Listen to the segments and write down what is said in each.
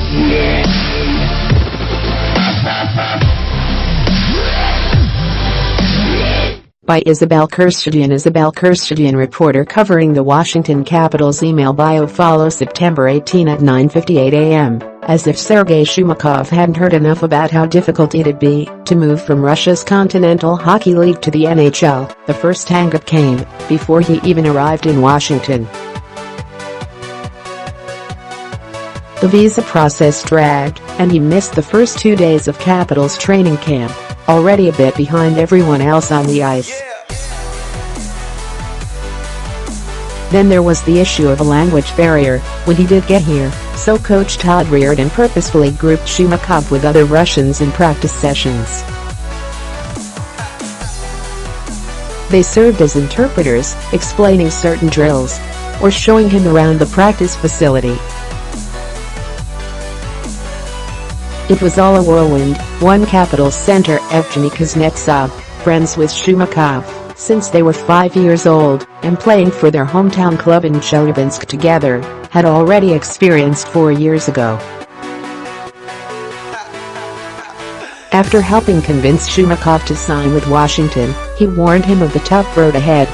By Isabel Kershadian, reporter covering the Washington Capitals. Email bio follow September 18 at 9:58 a.m. As if Sergei Shumakov hadn't heard enough about how difficult it'd be to move from Russia's Continental Hockey League to the NHL, the first hang-up came before he even arrived in Washington. The visa process dragged, and he missed the first 2 days of Capitals training camp, already a bit behind everyone else on the ice. Then there was the issue of a language barrier when he did get here, so coach Todd Reirden purposefully grouped Shumakov with other Russians in practice sessions. They served as interpreters, explaining certain drills or showing him around the practice facility. It was all a whirlwind. One Capitals center, Evgeny Kuznetsov, friends with Shumakov since they were 5 years old and playing for their hometown club in Chelyabinsk together, had already experienced 4 years ago. After helping convince Shumakov to sign with Washington, he warned him of the tough road ahead.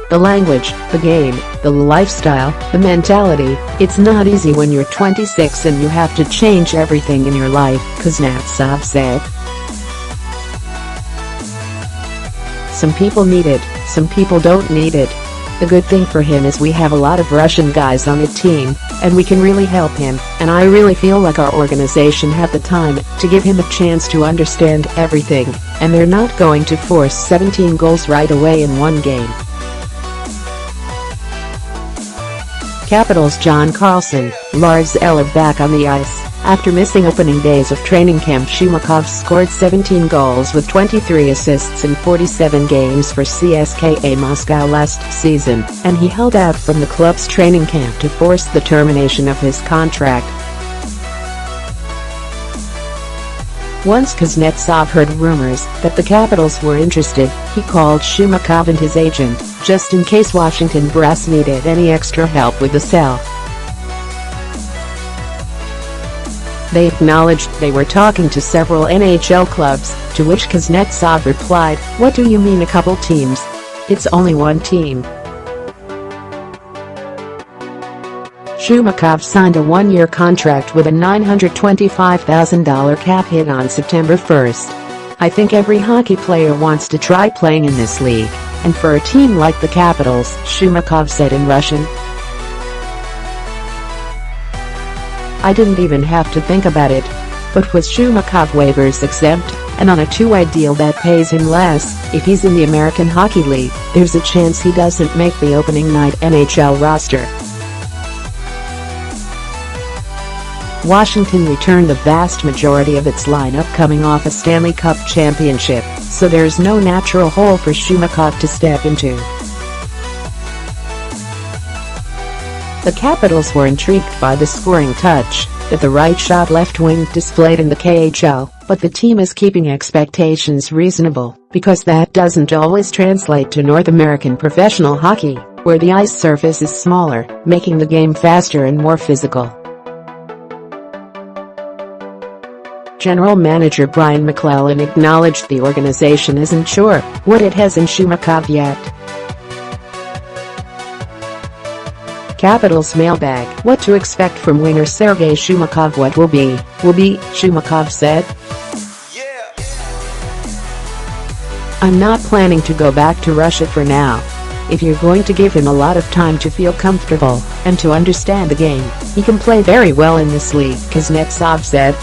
The language, the game, the lifestyle, the mentality, it's not easy when you're 26 and you have to change everything in your life, Kuznetsov said. Some people need it, some people don't need it. The good thing for him is we have a lot of Russian guys on the team, and we can really help him, and I really feel like our organization had the time to give him a chance to understand everything, and they're not going to force 17 goals right away in one game. Capitals' John Carlson, Lars Eller back on the ice. After missing opening days of training camp, Shumakov scored 17 goals with 23 assists in 47 games for CSKA Moscow last season, and he held out from the club's training camp to force the termination of his contract. Once Kuznetsov heard rumors that the Capitals were interested, he called Shumakov and his agent, just in case Washington brass needed any extra help with the sell. They acknowledged they were talking to several NHL clubs, to which Kuznetsov replied, "What do you mean a couple teams? It's only one team." Shumakov signed a one-year contract with a $925,000 cap hit on September 1st. "I think every hockey player wants to try playing in this league, and for a team like the Capitals," Shumakov said in Russian. "I didn't even have to think about it. But with Shumakov waivers exempt, and on a two-way deal that pays him less, if he's in the American Hockey League, there's a chance he doesn't make the opening night NHL roster." Washington returned the vast majority of its lineup coming off a Stanley Cup championship, so there's no natural hole for Shumakov to step into. The Capitals were intrigued by the scoring touch that the right-shot left wing displayed in the KHL, but the team is keeping expectations reasonable because that doesn't always translate to North American professional hockey, where the ice surface is smaller, making the game faster and more physical. General manager Brian McClellan acknowledged the organization isn't sure what it has in Shumakov yet. Capitals mailbag: what to expect from winger Sergei Shumakov? What will be, Shumakov said. "I'm not planning to go back to Russia for now. If you're going to give him a lot of time to feel comfortable and to understand the game, he can play very well in this league," Kuznetsov said.